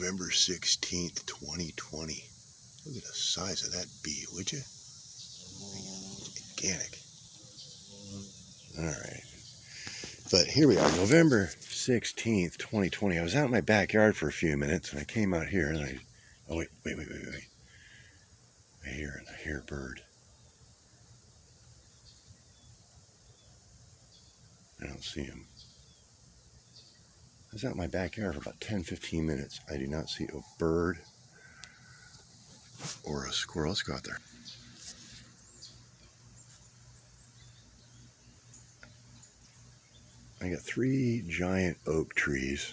November 16th, 2020. Look at the size of that bee, would you? Gigantic. Alright. But here we are, November 16th, 2020. I was out in my backyard for a few minutes, and I came out here, and oh, wait. I hear a bird. I don't see him. I was out in my backyard for about 10-15 minutes. I do not see a bird or a squirrel. Let's go out there. I got 3 giant oak trees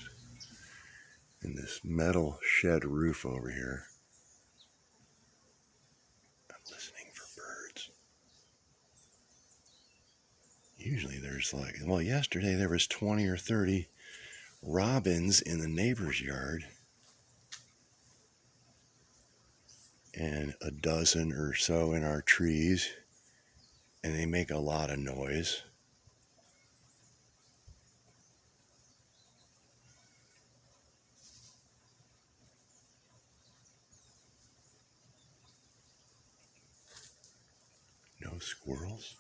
and this metal shed roof over here. I'm listening for birds. Usually there's yesterday there was 20 or 30 robins in the neighbor's yard and a dozen or so in our trees, and they make a lot of noise. No squirrels?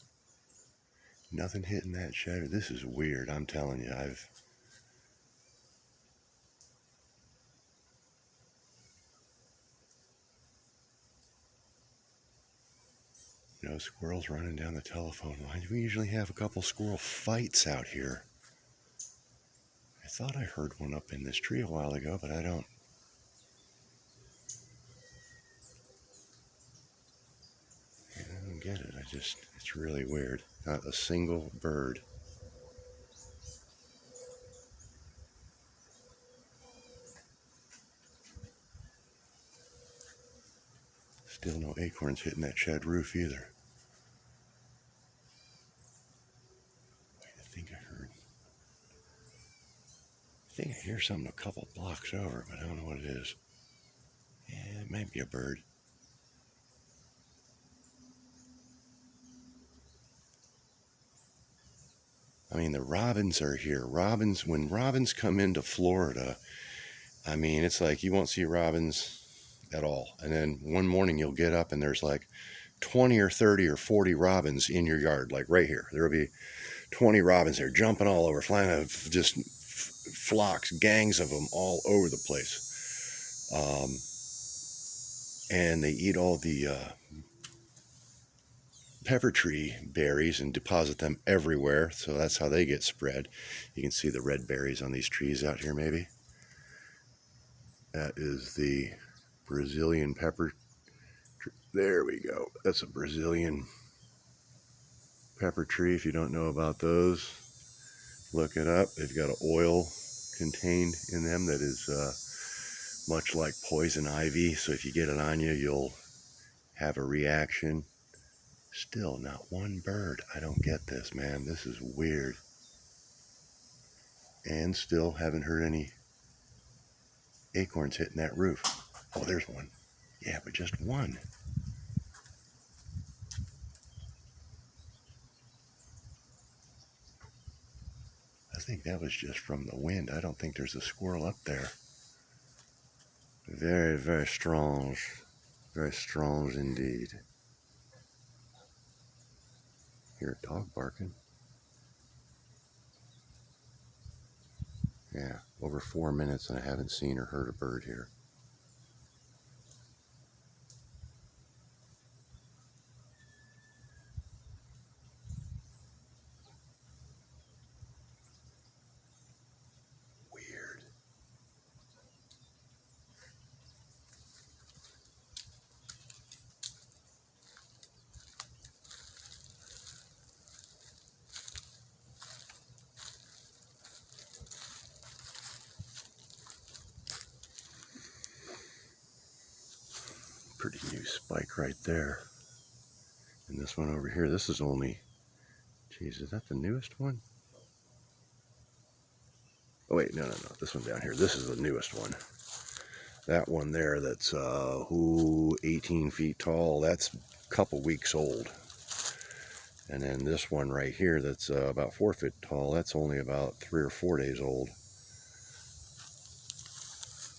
Nothing hitting that shed. This is weird, I'm telling you. No squirrels running down the telephone line. We usually have a couple squirrel fights out here. I thought I heard one up in this tree a while ago, but I don't. I don't get it. It's really weird. Not a single bird. Still no acorns hitting that shed roof either. Wait, I think I hear something a couple blocks over, but I don't know what it is. Yeah, it might be a bird. I mean, the robins are here. When robins come into Florida, I mean, it's like you won't see robins at all. And then one morning you'll get up and there's like 20 or 30 or 40 robins in your yard, like right here. There'll be 20 robins there jumping all over, flying out, just flocks, gangs of them all over the place. And they eat all the pepper tree berries and deposit them everywhere, so that's how they get spread. You can see the red berries on these trees out here, maybe. That is the Brazilian pepper. There we go. That's a Brazilian pepper tree. If you don't know about those, look it up. They've got an oil contained in them that is much like poison ivy, so if you get it on you, you'll have a reaction. Still not one bird. I don't get this, man. This is weird. And still haven't heard any acorns hitting that roof. Oh, there's one. Yeah, but just one. I think that was just from the wind. I don't think there's a squirrel up there. Very, very strange. Very strange indeed. Hear a dog barking. Yeah, over 4 minutes and I haven't seen or heard a bird here. Weird. Pretty new spike right there. And this one over here, this is only, geez, is that the newest one? Oh wait, no, this one down here, this is the newest one. That one there that's 18 feet tall, that's a couple weeks old. And then this one right here that's about 4 feet tall, that's only about 3 or 4 days old.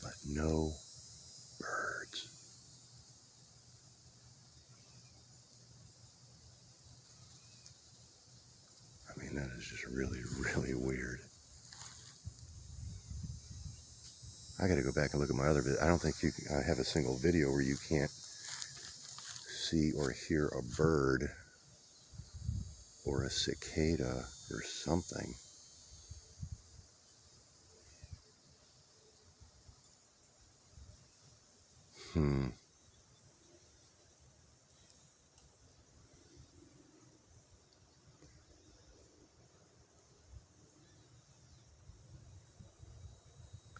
But no birds. I mean, that is just really, really weird. I got to go back and look at my other video. I don't think I have a single video where you can't see or hear a bird or a cicada or something.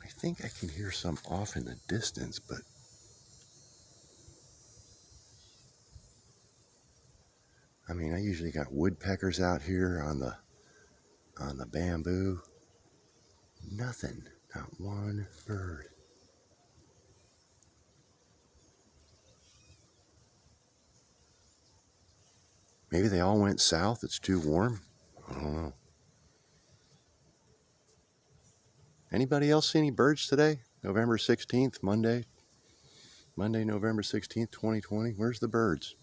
I think I can hear some off in the distance, but I mean, I usually got woodpeckers out here on the bamboo. Nothing, not one bird. Maybe they all went south. It's too warm. I don't know. Anybody else see any birds today? November 16th, Monday, November 16th, 2020. Where's the birds?